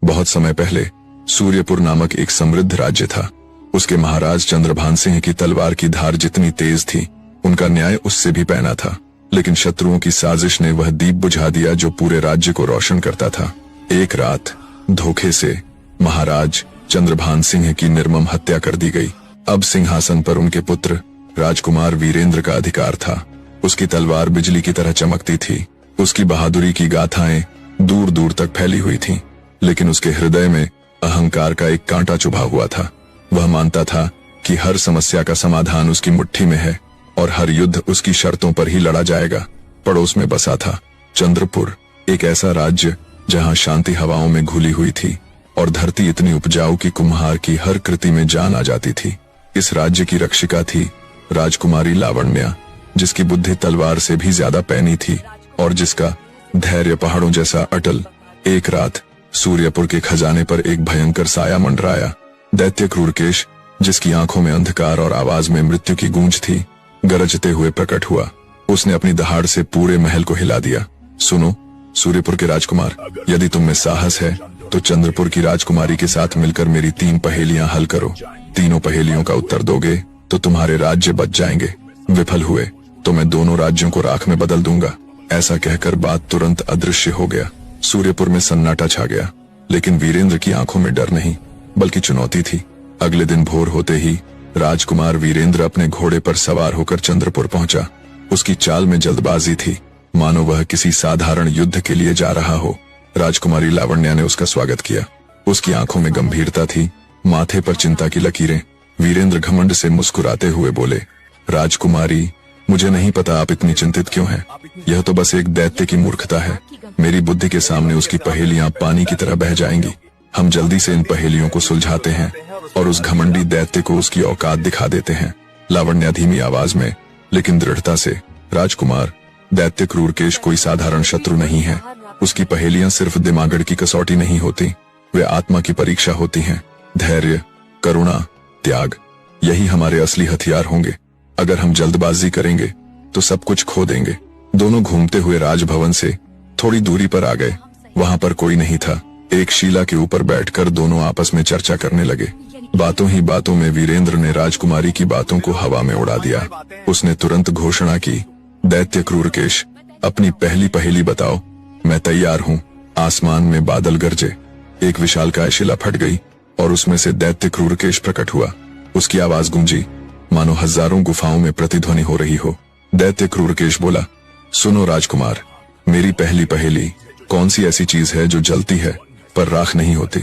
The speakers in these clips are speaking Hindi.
बहुत समय पहले सूर्यपुर नामक एक समृद्ध राज्य था। उसके महाराज चंद्रभान सिंह की तलवार की धार जितनी तेज थी, उनका न्याय उससे भी पैना था। लेकिन शत्रुओं की साजिश ने वह दीप बुझा दिया जो पूरे राज्य को रोशन करता था। एक रात धोखे से महाराज चंद्रभान सिंह की निर्मम हत्या कर दी गई। अब सिंहासन पर उनके पुत्र राजकुमार वीरेंद्र का अधिकार था। उसकी तलवार बिजली की तरह चमकती थी। उसकी बहादुरी की गाथाएं दूर दूर तक फैली हुई थीं, लेकिन उसके हृदय में अहंकार का एक कांटा चुभा हुआ था। वह मानता था कि हर समस्या का समाधान उसकी मुट्ठी में है और हर युद्ध उसकी शर्तों पर ही लड़ा जाएगा। पड़ोस में बसा था चंद्रपुर, एक ऐसा राज्य जहां शांति हवाओं में घुली हुई थी और धरती इतनी उपजाऊ कि कुम्हार की हर कृति में जान आ जाती थी। इस राज्य की रक्षिका थी राजकुमारी लावण्या, जिसकी बुद्धि तलवार से भी ज्यादा पैनी थी और जिसका धैर्य पहाड़ों जैसा अटल। एक रात सूर्यपुर के खजाने पर एक भयंकर साया मंडराया। दैत्य क्रूरकेश, जिसकी आंखों में अंधकार और आवाज में मृत्यु की गूंज थी, गरजते हुए प्रकट हुआ। उसने अपनी दहाड़ से पूरे महल को हिला दिया। सुनो सूर्यपुर के राजकुमार, यदि तुम में साहस है तो चंद्रपुर की राजकुमारी के साथ मिलकर मेरी 3 पहेलियां हल करो। तीनों पहेलियों का उत्तर दोगे तो तुम्हारे राज्य बच जाएंगे। विफल हुए तो मैं दोनों राज्यों को राख में बदल दूंगा। ऐसा कहकर बात तुरंत अदृश्य हो गया। सूर्यपुर में सन्नाटा छा गया, लेकिन वीरेंद्र की आंखों में डर नहीं बल्कि चुनौती थी। अगले दिन भोर होते ही राजकुमार वीरेंद्र अपने घोड़े पर सवार होकर चंद्रपुर पहुंचा। उसकी चाल में जल्दबाजी थी, मानो वह किसी साधारण युद्ध के लिए जा रहा हो। राजकुमारी लावण्या ने उसका स्वागत किया। उसकी आंखों में गंभीरता थी, माथे पर चिंता की लकीरें। वीरेंद्र घमंड से मुस्कुराते हुए बोले, राजकुमारी, मुझे नहीं पता आप इतनी चिंतित क्यों हैं। यह तो बस एक दैत्य की मूर्खता है। मेरी बुद्धि के सामने उसकी पहेलियां पानी की तरह बह जाएंगी। हम जल्दी से इन पहेलियों को सुलझाते हैं और उस घमंडी दैत्य को उसकी औकात दिखा देते हैं। लावण्या धीमी आवाज में लेकिन दृढ़ता से, राजकुमार, दैत्य क्रूरकेश कोई साधारण शत्रु नहीं है। उसकी पहेलियां सिर्फ दिमागड़ की कसौटी नहीं होती, वे आत्मा की परीक्षा होती हैं। धैर्य, करुणा, त्याग, यही हमारे असली हथियार होंगे। अगर हम जल्दबाजी करेंगे तो सब कुछ खो देंगे। दोनों घूमते हुए राजभवन से थोड़ी दूरी पर आ गए। वहां पर कोई नहीं था। एक शिला के ऊपर बैठकर दोनों आपस में चर्चा करने लगे। बातों ही बातों में वीरेंद्र ने राजकुमारी की बातों को हवा में उड़ा दिया। उसने तुरंत घोषणा की, दैत्य क्रूरकेश, अपनी पहली पहेली बताओ। मैं तैयार हूँ। आसमान में बादल गरजे, एक विशालकाय शिला फट गई और उसमें से दैत्य क्रूरकेश प्रकट हुआ। उसकी आवाज गूंजी मानो हजारों गुफाओं में प्रतिध्वनि हो रही हो। दैत्य क्रूरकेश बोला, सुनो राजकुमार, मेरी पहली पहेली, कौन सी ऐसी चीज है जो जलती है पर राख नहीं होती,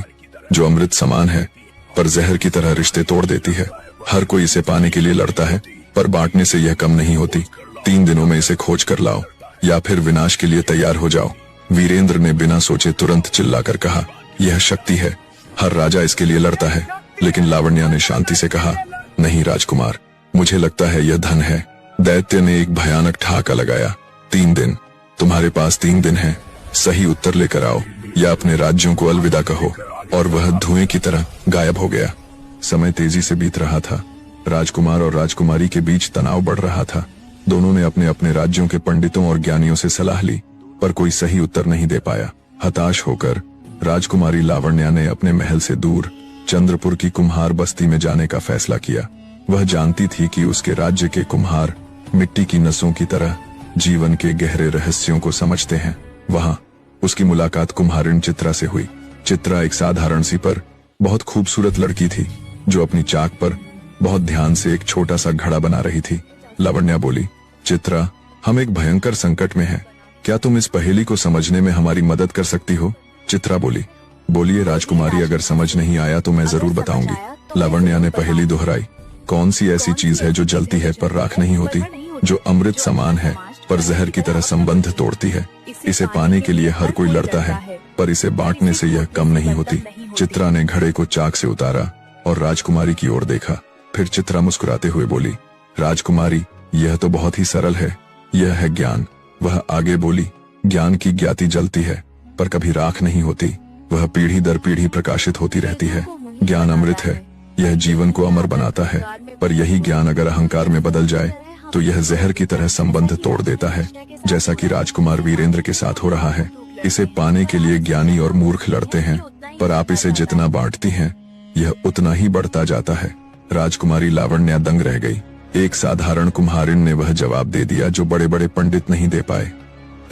जो अमृत समान है पर जहर की तरह रिश्ते तोड़ देती है। हर कोई इसे पाने के लिए लड़ता है पर बांटने से यह कम नहीं होती। 3 दिनों में इसे खोज कर लाओ या फिर विनाश के लिए तैयार हो जाओ। वीरेंद्र ने बिना सोचे तुरंत चिल्लाकर कहा, यह शक्ति है, हर राजा इसके लिए लड़ता है। लेकिन लावण्या ने शांति से कहा, नहीं राजकुमार, मुझे लगता है यह धन है। दैत्य ने एक भयानक ठहाका लगाया, 3 दिन, तुम्हारे पास 3 दिन हैं। सही उत्तर लेकर आओ या अपने राज्यों को अलविदा कहो। और वह धुएं की तरह गायब हो गया। समय तेजी से बीत रहा था। राजकुमार और राजकुमारी के बीच तनाव बढ़ रहा था। दोनों ने अपने अपने राज्यों के पंडितों और ज्ञानियों से सलाह ली, पर कोई सही उत्तर नहीं दे पाया। हताश होकर राजकुमारी लावण्या ने अपने महल से दूर चंद्रपुर की कुम्हार बस्ती में जाने का फैसला किया। वह जानती थी कि उसके राज्य के कुम्हार मिट्टी की नसों की तरह जीवन के गहरे रहस्यों को समझते हैं। वहां उसकी मुलाकात कुम्हारिन चित्रा से हुई। चित्रा एक साधारण सी पर बहुत खूबसूरत लड़की थी, जो अपनी चाक पर बहुत ध्यान से एक छोटा सा घड़ा बना रही थी। लावण्या बोली, चित्रा, हम एक भयंकर संकट में हैं। क्या तुम इस पहेली को समझने में हमारी मदद कर सकती हो? चित्रा बोली, बोलिए राजकुमारी, अगर समझ नहीं आया तो मैं जरूर बताऊंगी। लावण्या ने पहेली दोहराई, कौन सी ऐसी चीज है जो जलती है पर राख नहीं होती, जो अमृत समान है पर जहर की तरह संबंध तोड़ती है? इसे पाने के लिए हर कोई लड़ता है पर इसे बांटने से यह कम नहीं होती। चित्रा ने घड़े को चाक से उतारा और राजकुमारी की ओर देखा। फिर चित्रा मुस्कुराते हुए बोली, राजकुमारी, यह तो बहुत ही सरल है, यह है ज्ञान। वह आगे बोली, ज्ञान की ज्ञाति जलती है पर कभी राख नहीं होती, वह पीढ़ी दर पीढ़ी प्रकाशित होती रहती है। ज्ञान अमृत है, यह जीवन को अमर बनाता है, पर यही ज्ञान अगर अहंकार में बदल जाए तो यह जहर की तरह संबंध तोड़ देता है, जैसा कि राजकुमार वीरेंद्र के साथ हो रहा है। इसे पाने के लिए ज्ञानी और मूर्ख लड़ते हैं, पर आप इसे जितना बांटती हैं, यह उतना ही बढ़ता जाता है। राजकुमारी लावण्या दंग रह गई। एक साधारण कुम्हारिन ने वह जवाब दे दिया जो बड़े बड़े पंडित नहीं दे पाए।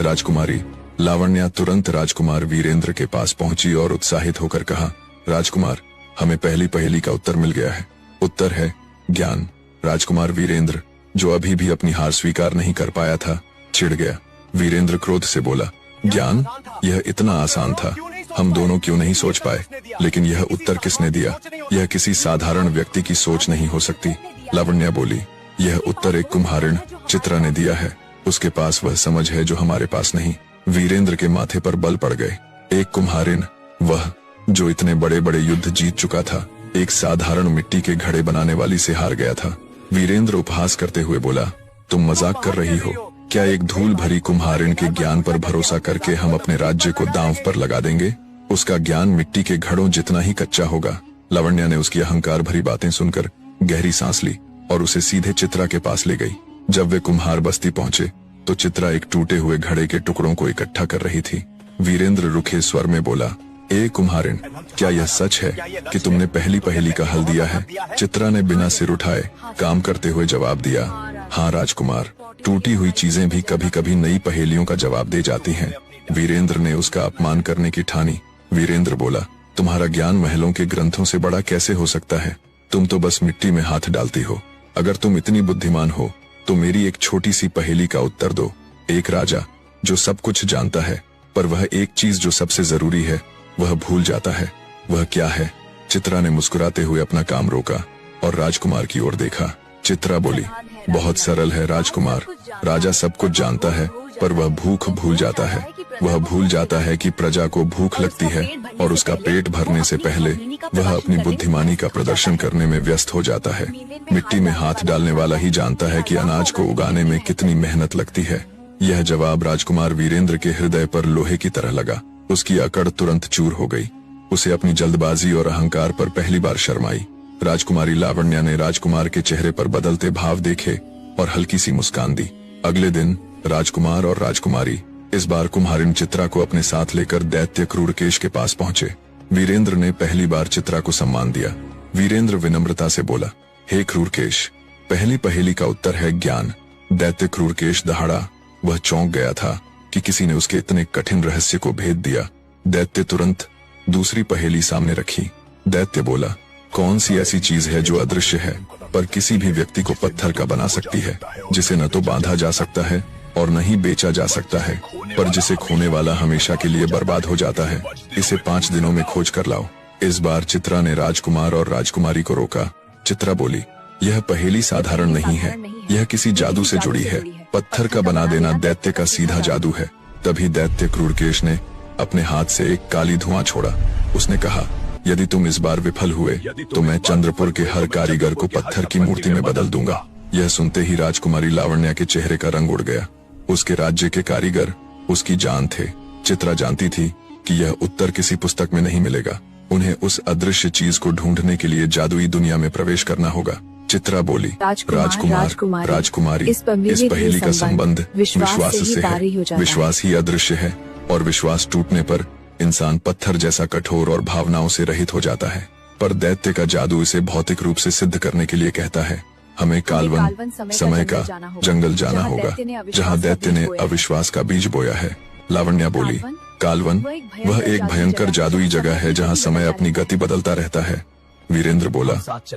राजकुमारी लावण्या तुरंत राजकुमार वीरेंद्र के पास पहुंची और उत्साहित होकर कहा, राजकुमार, हमें पहली पहेली का उत्तर मिल गया है। उत्तर है ज्ञान। राजकुमार वीरेंद्र, जो अभी भी अपनी हार स्वीकार नहीं कर पाया था, चिढ़ गया। वीरेंद्र क्रोध से बोला, ज्ञान? यह इतना आसान था, हम दोनों क्यों नहीं सोच पाए? लेकिन यह उत्तर किसने दिया? यह किसी साधारण व्यक्ति की सोच नहीं हो सकती। लावण्या बोली, यह उत्तर एक कुम्हारिन चित्रा ने दिया है। उसके पास वह समझ है जो हमारे पास नहीं। वीरेंद्र के माथे पर बल पड़ गए। एक कुम्हारिन, वह जो इतने बड़े बड़े युद्ध जीत चुका था, एक साधारण मिट्टी के घड़े बनाने वाली से हार गया था। वीरेंद्र उपहास करते हुए बोला, तुम मजाक कर रही हो? क्या एक धूल भरी कुम्हारिन के ज्ञान पर भरोसा करके हम अपने राज्य को दांव पर लगा देंगे? उसका ज्ञान मिट्टी के घड़ों जितना ही कच्चा होगा। लावण्या ने उसकी अहंकार भरी बातें सुनकर गहरी सांस ली और उसे सीधे चित्रा के पास ले गई। जब वे कुम्हार बस्ती पहुंचे तो चित्रा एक टूटे हुए घड़े के टुकड़ों को इकट्ठा कर रही थी। वीरेंद्र रुखे स्वर में बोला, ए कुम्हारिन, क्या यह सच है कि तुमने पहली पहेली का हल दिया है? चित्रा ने बिना सिर उठाए काम करते हुए जवाब दिया, हाँ राजकुमार, टूटी हुई चीजें भी कभी कभी नई पहेलियों का जवाब दे जाती हैं। वीरेंद्र ने उसका अपमान करने की ठानी। वीरेंद्र बोला, तुम्हारा ज्ञान महलों के ग्रंथों से बड़ा कैसे हो सकता है? तुम तो बस मिट्टी में हाथ डालती हो। अगर तुम इतनी बुद्धिमान हो तो मेरी एक छोटी सी पहेली का उत्तर दो। एक राजा जो सब कुछ जानता है, पर वह एक चीज जो सबसे जरूरी है वह भूल जाता है। वह क्या है? चित्रा ने मुस्कुराते हुए अपना काम रोका और राजकुमार की ओर देखा। चित्रा बोली, बहुत सरल है राजकुमार। राजा सब कुछ जानता है, पर वह भूख भूल जाता है। वह भूल जाता है कि प्रजा को भूख लगती है और उसका पेट भरने से पहले वह अपनी बुद्धिमानी का प्रदर्शन करने में व्यस्त हो जाता है। मिट्टी में हाथ डालने वाला ही जानता है कि अनाज को उगाने में कितनी मेहनत लगती है। यह जवाब राजकुमार वीरेंद्र के हृदय पर लोहे की तरह लगा। उसकी अकड़ तुरंत चूर हो गई। उसे अपनी जल्दबाजी और अहंकार पर पहली बार शर्म आई। राजकुमारी लावण्या ने राजकुमार के चेहरे पर बदलते भाव देखे और हल्की सी मुस्कान दी। अगले दिन राजकुमार और राजकुमारी इस बार कुम्हारिन चित्रा को अपने साथ लेकर दैत्य क्रूरकेश के पास पहुंचे। वीरेंद्र ने पहली बार चित्रा को सम्मान दिया। वीरेंद्र विनम्रता से बोला, हे क्रूरकेश, पहली पहेली का उत्तर है ज्ञान। दैत्य क्रूरकेश दहाड़ा। वह चौंक गया था कि किसी ने उसके इतने कठिन रहस्य को भेद दिया। दैत्य तुरंत दूसरी पहेली सामने रखी। दैत्य बोला, कौन सी ऐसी चीज है जो अदृश्य है पर किसी भी व्यक्ति को पत्थर का बना सकती है, जिसे न तो बांधा जा सकता है और न ही बेचा जा सकता है, पर जिसे खोने वाला हमेशा के लिए बर्बाद हो जाता है? इसे 5 दिनों में खोज कर लाओ। इस बार चित्रा ने राजकुमार और राजकुमारी को रोका। चित्रा बोली, यह पहेली साधारण नहीं है, यह किसी जादू से जुड़ी है। पत्थर का बना देना दैत्य का सीधा जादू है। तभी दैत्य क्रूरकेश ने अपने हाथ से एक काली धुआं छोड़ा। उसने कहा, यदि तुम इस बार विफल हुए तो मैं चंद्रपुर के हर कारीगर को पत्थर की मूर्ति में बदल दूंगा। यह सुनते ही राजकुमारी लावण्या के चेहरे का रंग उड़ गया। उसके राज्य के कारीगर उसकी जान थे। चित्रा जानती थी कि यह उत्तर किसी पुस्तक में नहीं मिलेगा। उन्हें उस अदृश्य चीज को ढूंढने के लिए जादुई दुनिया में प्रवेश करना होगा। चित्रा बोली, राजकुमारी, इस पहेली का संबंध विश्वास से है। विश्वास ही अदृश्य है और विश्वास टूटने पर इंसान पत्थर जैसा कठोर और भावनाओं से रहित हो जाता है। पर दैत्य का जादू इसे भौतिक रूप से सिद्ध करने के लिए कहता है। हमें कालवन समय का जंगल जाना होगा, जहाँ दैत्य ने अविश्वास का बीज बोया है। लावण्या बोली, कालवन? वह एक भयंकर जादुई जगह है जहाँ समय अपनी गति बदलता रहता है। वीरेंद्र बोला,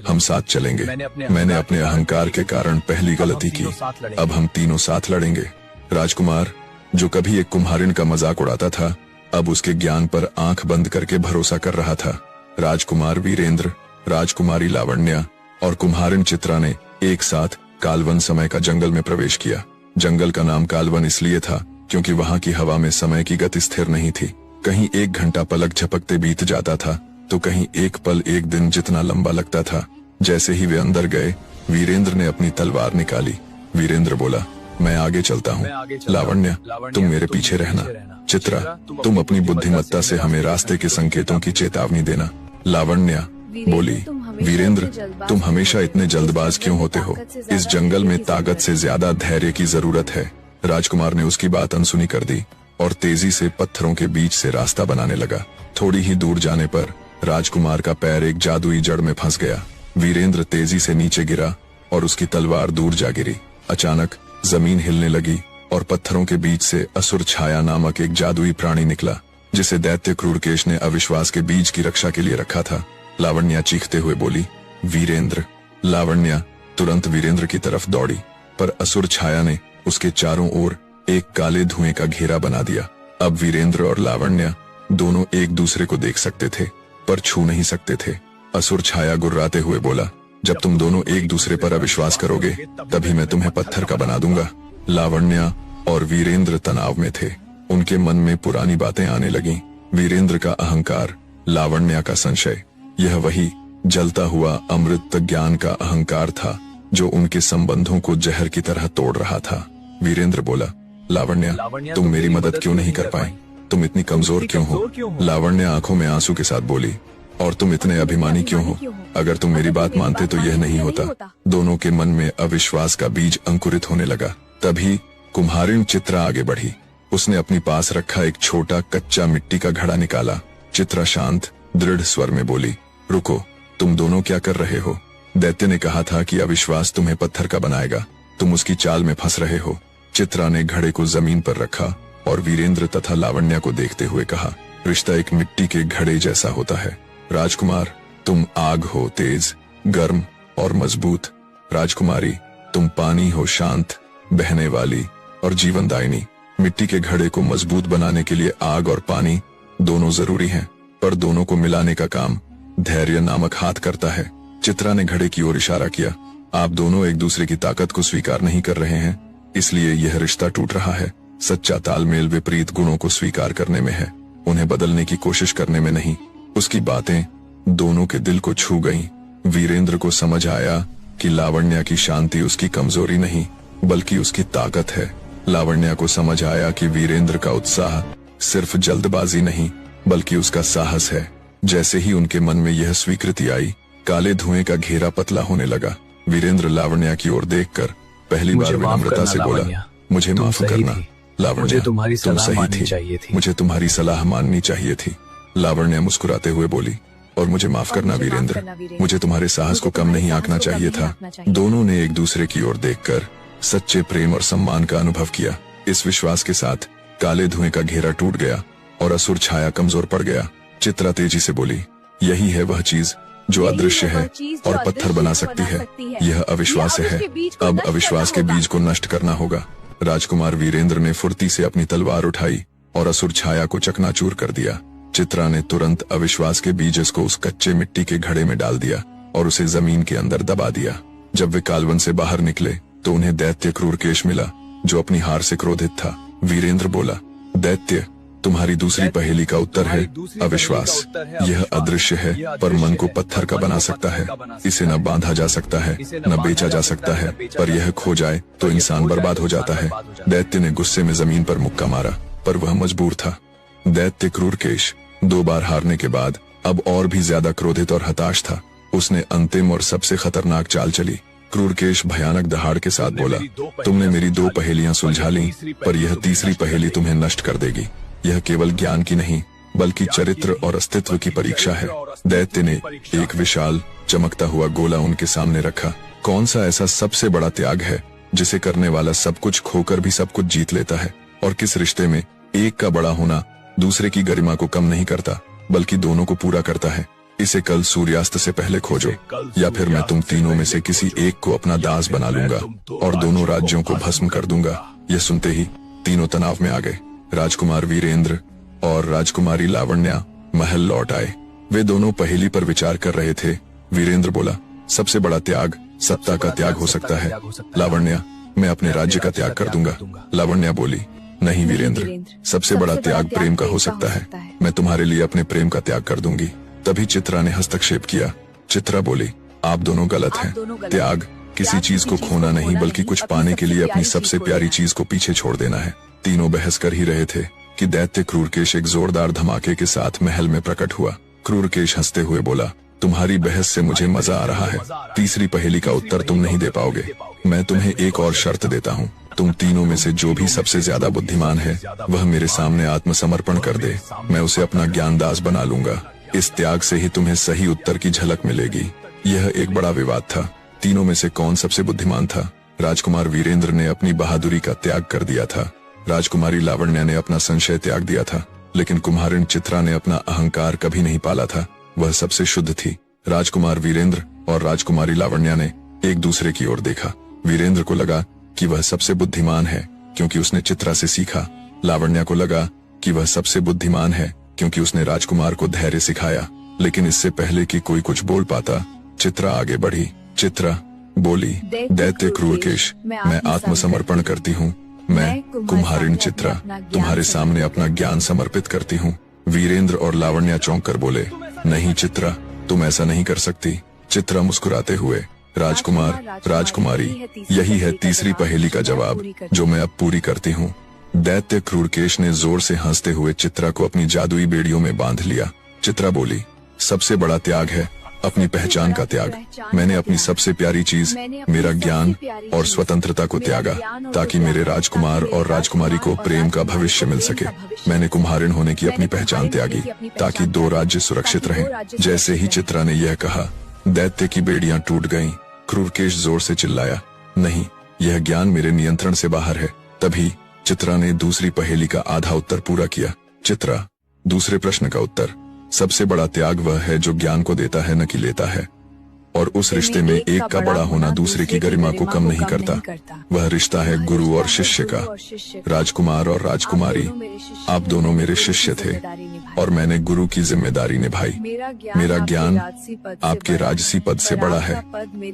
हम साथ चलेंगे। मैंने अपने अहंकार के कारण पहली गलती की, अब हम तीनों साथ लड़ेंगे। राजकुमार, जो कभी एक कुम्हारिन का मजाक उड़ाता था, अब उसके ज्ञान पर आंख बंद करके भरोसा कर रहा था। राजकुमार वीरेंद्र, राजकुमारी लावण्या और कुम्हारिन चित्रा ने एक साथ कालवन समय का जंगल में प्रवेश किया। जंगल का नाम कालवन इसलिए था क्योंकि वहाँ की हवा में समय की गति स्थिर नहीं थी। कहीं 1 घंटा पलक झपकते बीत जाता था तो कहीं एक पल 1 दिन जितना लंबा लगता था। जैसे ही वे अंदर गए, वीरेंद्र ने अपनी तलवार निकाली। वीरेंद्र बोला, मैं आगे चलता हूँ। लावण्या, तुम मेरे पीछे रहना। चित्रा, तुम अपनी बुद्धिमत्ता से हमें रास्ते के संकेतों की चेतावनी देना। लावण्या बोली, वीरेंद्र, तुम हमेशा इतने जल्दबाज क्यों होते हो? इस जंगल में ताकत से ज्यादा धैर्य की जरूरत है। राजकुमार ने उसकी बात अनसुनी कर दी। और तेजी से पत्थरों के बीच से रास्ता बनाने लगा। थोड़ी ही दूर जाने पर राजकुमार का पैर एक जादुई जड़ में फंस गया। वीरेंद्र तेजी से नीचे गिरा और उसकी तलवार दूर जा गिरी। अचानक जमीन हिलने लगी और पत्थरों के बीच से असुर छाया नामक एक जादुई प्राणी निकला, जिसे दैत्य क्रूरकेश ने अविश्वास के बीज की रक्षा के लिए रखा था। लावण्या चीखते हुए बोली, वीरेंद्र। लावण्या तुरंत वीरेंद्र की तरफ दौड़ी, पर असुर छाया ने उसके चारों ओर एक काले धुएं का घेरा बना दिया। अब वीरेंद्र और लावण्या दोनों एक दूसरे को देख सकते थे, पर छू नहीं सकते थे। असुर छाया गुर्राते हुए बोला, जब तुम दोनों एक दूसरे पर अविश्वास करोगे तभी मैं तुम्हें पत्थर का बना दूंगा। लावण्या और वीरेंद्र तनाव में थे। उनके मन में पुरानी बातें आने लगीं। वीरेंद्र का अहंकार, लावण्या का संशय। यह वही जलता हुआ अमृत ज्ञान का अहंकार था जो उनके संबंधों को जहर की तरह तोड़ रहा था। वीरेंद्र बोला, लावण्या तुम मेरी मदद क्यों नहीं कर पाई? तुम इतनी कमजोर क्यों हो? लावण्या आंखों में आंसू के साथ बोली, और तुम इतने अभिमानी क्यों हो? अगर तुम मेरी बात मानते तो यह नहीं होता। दोनों के मन में अविश्वास का बीज अंकुरित होने लगा। तभी कुम्हारिण चित्रा आगे बढ़ी। उसने अपनी पास रखा एक छोटा कच्चा मिट्टी का घड़ा निकाला। चित्रा शांत दृढ़ स्वर में बोली, रुको, तुम दोनों क्या कर रहे हो? दैत्य ने कहा था कि अविश्वास तुम्हें पत्थर का बनाएगा। तुम उसकी चाल में फंस रहे हो। चित्रा ने घड़े को जमीन पर रखा और वीरेंद्र तथा लावण्या को देखते हुए कहा, रिश्ता एक मिट्टी के घड़े जैसा होता है। राजकुमार, तुम आग हो, तेज, गर्म और मजबूत। राजकुमारी, तुम पानी हो, शांत, बहने वाली और जीवनदायिनी। मिट्टी के घड़े को मजबूत बनाने के लिए आग और पानी दोनों जरूरी हैं, पर दोनों को मिलाने का काम धैर्य नामक हाथ करता है। चित्रा ने घड़े की ओर इशारा किया, आप दोनों एक दूसरे की ताकत को स्वीकार नहीं कर रहे हैं, इसलिए यह रिश्ता टूट रहा है। सच्चा तालमेल विपरीत गुणों को स्वीकार करने में है, उन्हें बदलने की कोशिश करने में नहीं। उसकी बातें दोनों के दिल को छू गईं। वीरेंद्र को समझ आया कि लावण्या की शांति उसकी कमजोरी नहीं बल्कि उसकी ताकत है। लावण्या को समझ आया कि वीरेंद्र का उत्साह सिर्फ जल्दबाजी नहीं बल्कि उसका साहस है। जैसे ही उनके मन में यह स्वीकृति आई, काले धुएं का घेरा पतला होने लगा। वीरेंद्र लावण्या की ओर देखकर पहली बार विनम्रता से बोला, मुझे माफ करना लावण्या, तुम सही थी। मुझे तुम्हारी सलाह माननी चाहिए थी। लावण्या मुस्कुराते हुए बोली, और मुझे माफ करना वीरेंद्र, मुझे तुम्हारे साहस को कम नहीं आंकना चाहिए था। दोनों ने एक दूसरे की ओर देखकर सच्चे प्रेम और सम्मान का अनुभव किया। इस विश्वास के साथ काले धुएं का घेरा टूट गया और असुर छाया कमजोर पड़ गया। चित्रा तेजी से बोली, यही है वह चीज जो अदृश्य है और पत्थर बना सकती है। यह अविश्वास है। अब अविश्वास के बीज को नष्ट करना होगा। राजकुमार वीरेंद्र ने फुर्ती से अपनी तलवार उठाई और असुर छाया को चकनाचूर कर दिया। चित्रा ने तुरंत अविश्वास के बीज को उस कच्चे मिट्टी के घड़े में डाल दिया और उसे जमीन के अंदर दबा दिया। जब वे कालवन से बाहर निकले तो उन्हें दैत्य क्रूरकेश मिला, जो अपनी हार से क्रोधित था। वीरेंद्र बोला, दैत्य, तुम्हारी दूसरी पहेली का उत्तर है अविश्वास। यह अदृश्य है पर मन को पत्थर का बना सकता है। इसे न बांधा जा सकता है, न बेचा जा सकता है, पर यह खो जाए तो इंसान बर्बाद हो जाता है। दैत्य ने गुस्से में जमीन पर मुक्का मारा, पर वह मजबूर था। दैत्य क्रूरकेश 2 बार हारने के बाद अब और भी ज्यादा क्रोधित और हताश था। उसने अंतिम और सबसे खतरनाक चाल चली। क्रूरकेश भयानक दहाड़ के साथ बोला, तुमने मेरी 2 पहेलियां सुलझा ली, पर यह तीसरी पहेली तुम्हें नष्ट कर देगी। यह केवल ज्ञान की नहीं बल्कि चरित्र और अस्तित्व की परीक्षा है। दैत्य ने एक विशाल चमकता हुआ गोला उनके सामने रखा। कौन सा ऐसा सबसे बड़ा त्याग है जिसे करने वाला सब कुछ खोकर भी सब कुछ जीत लेता है? और किस रिश्ते में एक का बड़ा होना दूसरे की गरिमा को कम नहीं करता बल्कि दोनों को पूरा करता है? इसे कल सूर्यास्त से पहले खोजो, या फिर मैं तुम तीनों में से किसी एक को अपना दास बना लूंगा और दोनों राज्यों को भस्म कर दूंगा। यह सुनते ही तीनों तनाव में आ गए। राजकुमार वीरेंद्र और राजकुमारी लावण्या महल लौट आए। वे दोनों पहेली पर विचार कर रहे थे। वीरेंद्र बोला, सबसे बड़ा त्याग सत्ता का त्याग हो सकता है। लावण्या, मैं अपने राज्य का त्याग कर दूंगा। लावण्या बोली, नहीं वीरेंद्र, सबसे बड़ा त्याग प्रेम का हो सकता है। मैं तुम्हारे लिए अपने प्रेम का त्याग कर दूंगी। तभी चित्रा ने हस्तक्षेप किया। चित्रा बोली, आप दोनों गलत हैं। त्याग किसी चीज को खोना नहीं बल्कि कुछ पाने के लिए अपनी सबसे प्यारी चीज को पीछे छोड़ देना है। तीनों बहस कर ही रहे थे कि दैत्य क्रूरकेश एक जोरदार धमाके के साथ महल में प्रकट हुआ। क्रूरकेश हंसते हुए बोला, तुम्हारी बहस से मुझे मजा आ रहा है। तीसरी पहेली का उत्तर तुम नहीं दे पाओगे। मैं तुम्हें एक और शर्त देता हूँ, तुम तीनों में से जो भी सबसे ज्यादा बुद्धिमान है वह मेरे सामने आत्मसमर्पण कर दे, मैं उसे अपना ज्ञानदास बना लूंगा। इस त्याग से ही तुम्हें सही उत्तर की झलक मिलेगी। यह एक बड़ा विवाद था, तीनों में से कौन सबसे बुद्धिमान था। राजकुमार वीरेंद्र ने अपनी बहादुरी का त्याग कर दिया था, राजकुमारी लावण्या ने अपना संशय त्याग दिया था, लेकिन कुम्हारिन चित्रा ने अपना अहंकार कभी नहीं पाला था, वह सबसे शुद्ध थी। राजकुमार वीरेंद्र और राजकुमारी लावण्या ने एक दूसरे की ओर देखा। वीरेंद्र को लगा कि वह सबसे बुद्धिमान है क्योंकि उसने चित्रा से सीखा। लावण्या को लगा कि वह सबसे बुद्धिमान है क्योंकि उसने राजकुमार को धैर्य सिखाया। लेकिन इससे पहले कि कोई कुछ बोल पाता, चित्रा आगे बढ़ी। चित्रा बोली, दैत्य क्रूरकेश, मैं आत्मसमर्पण करती हूँ। मैं कुम्हारिन चित्रा तुम्हारे सामने अपना ज्ञान समर्पित करती हूँ। वीरेंद्र और लावण्या चौंक कर बोले, नहीं चित्रा, तुम ऐसा नहीं कर सकती। चित्रा मुस्कुराते हुए, राजकुमार, राजकुमारी, यही है तीसरी पहेली का जवाब जो मैं अब पूरी करती हूँ। दैत्य क्रूरकेश ने जोर से हंसते हुए चित्रा को अपनी जादुई बेड़ियों में बांध लिया। चित्रा बोली, सबसे बड़ा त्याग है अपनी पहचान का त्याग। मैंने अपनी सबसे प्यारी चीज, मेरा ज्ञान और स्वतंत्रता को त्यागा ताकि मेरे राजकुमार और राजकुमारी को प्रेम का भविष्य मिल सके। मैंने कुम्हारिन होने की अपनी पहचान त्यागी ताकि 2 राज्य सुरक्षित रहें। जैसे ही चित्रा ने यह कहा, दैत्य की बेड़ियां टूट गईं। क्रूरकेश जोर से चिल्लाया, नहीं, यह ज्ञान मेरे नियंत्रण से बाहर है। तभी चित्रा ने दूसरी पहेली का आधा उत्तर पूरा किया। चित्रा, दूसरे प्रश्न का उत्तर, सबसे बड़ा त्याग वह है जो ज्ञान को देता है न कि लेता है, और उस रिश्ते में एक का बड़ा होना दूसरे की गरिमा को कम नहीं करता। वह रिश्ता है गुरु और शिष्य का। राजकुमार और राजकुमारी, आप दोनों मेरे शिष्य थे और मैंने गुरु की जिम्मेदारी निभाई। मेरा ज्ञान आपके राजसी पद से बड़ा है,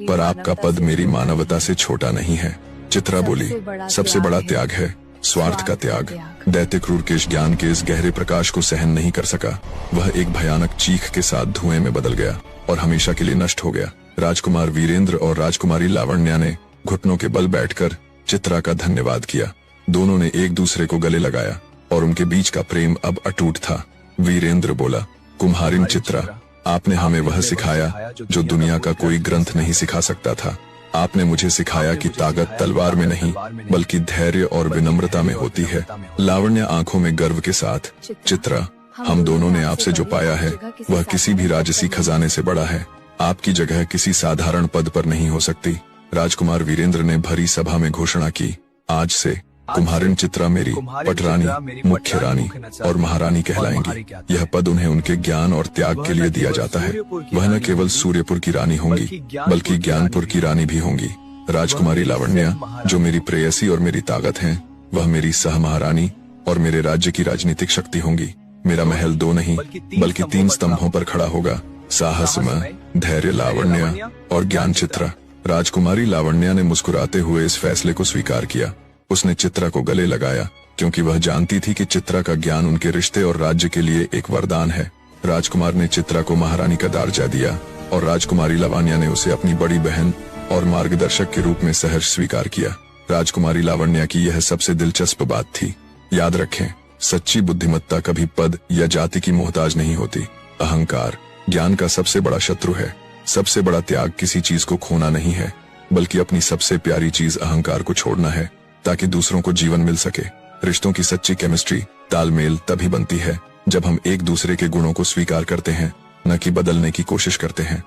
पर आपका पद मेरी मानवता से छोटा नहीं है। चित्रा बोली, सबसे बड़ा त्याग है स्वार्थ का त्याग। दैत्य क्रूरकेश ज्ञान के इस गहरे प्रकाश को सहन नहीं कर सका। वह एक भयानक चीख के साथ धुएं में बदल गया और हमेशा के लिए नष्ट हो गया। राजकुमार वीरेंद्र और राजकुमारी लावण्या ने घुटनों के बल बैठकर चित्रा का धन्यवाद किया। दोनों ने एक दूसरे को गले लगाया और उनके बीच का प्रेम अब अटूट था। वीरेंद्र बोला, कुम्हारिन चित्रा, आपने हमें वह सिखाया जो दुनिया का कोई ग्रंथ नहीं सिखा सकता था। आपने मुझे सिखाया कि ताकत तलवार में नहीं बल्कि धैर्य और विनम्रता में होती है। लावण्या आंखों में गर्व के साथ, चित्रा, हम दोनों ने आपसे जो पाया है वह किसी भी राजसी खजाने से बड़ा है। आपकी जगह किसी साधारण पद पर नहीं हो सकती। राजकुमार वीरेंद्र ने भरी सभा में घोषणा की, आज से कुम्हारिन चित्रा मेरी पटरानी, मुख्य रानी और महारानी कहलाएंगी। यह पद उन्हें उनके ज्ञान और त्याग के लिए दिया जाता है। वह न केवल सूर्यपुर की रानी होंगी बल्कि ज्ञानपुर की रानी भी होंगी। राजकुमारी लावण्या, जो मेरी प्रेयसी और मेरी ताकत हैं, वह मेरी सह महारानी और मेरे राज्य की राजनीतिक शक्ति होंगी। मेरा महल 2 नहीं बल्कि 3 स्तंभों पर खड़ा होगा, साहस में, धैर्य लावण्या और ज्ञान चित्रा। राजकुमारी लावण्या ने मुस्कुराते हुए इस फैसले को स्वीकार किया। उसने चित्रा को गले लगाया क्योंकि वह जानती थी कि चित्रा का ज्ञान उनके रिश्ते और राज्य के लिए एक वरदान है। राजकुमार ने चित्रा को महारानी का दर्जा दिया और राजकुमारी लावण्या ने उसे अपनी बड़ी बहन और मार्गदर्शक के रूप में सहर्ष स्वीकार किया। राजकुमारी लावण्या की यह सबसे दिलचस्प बात थी। याद रखें, सच्ची बुद्धिमत्ता कभी पद या जाति की मोहताज नहीं होती। अहंकार ज्ञान का सबसे बड़ा शत्रु है। सबसे बड़ा त्याग किसी चीज को खोना नहीं है बल्कि अपनी सबसे प्यारी चीज अहंकार को छोड़ना है ताकि दूसरों को जीवन मिल सके। रिश्तों की सच्ची केमिस्ट्री, तालमेल तभी बनती है जब हम एक दूसरे के गुणों को स्वीकार करते हैं, न कि बदलने की कोशिश करते हैं।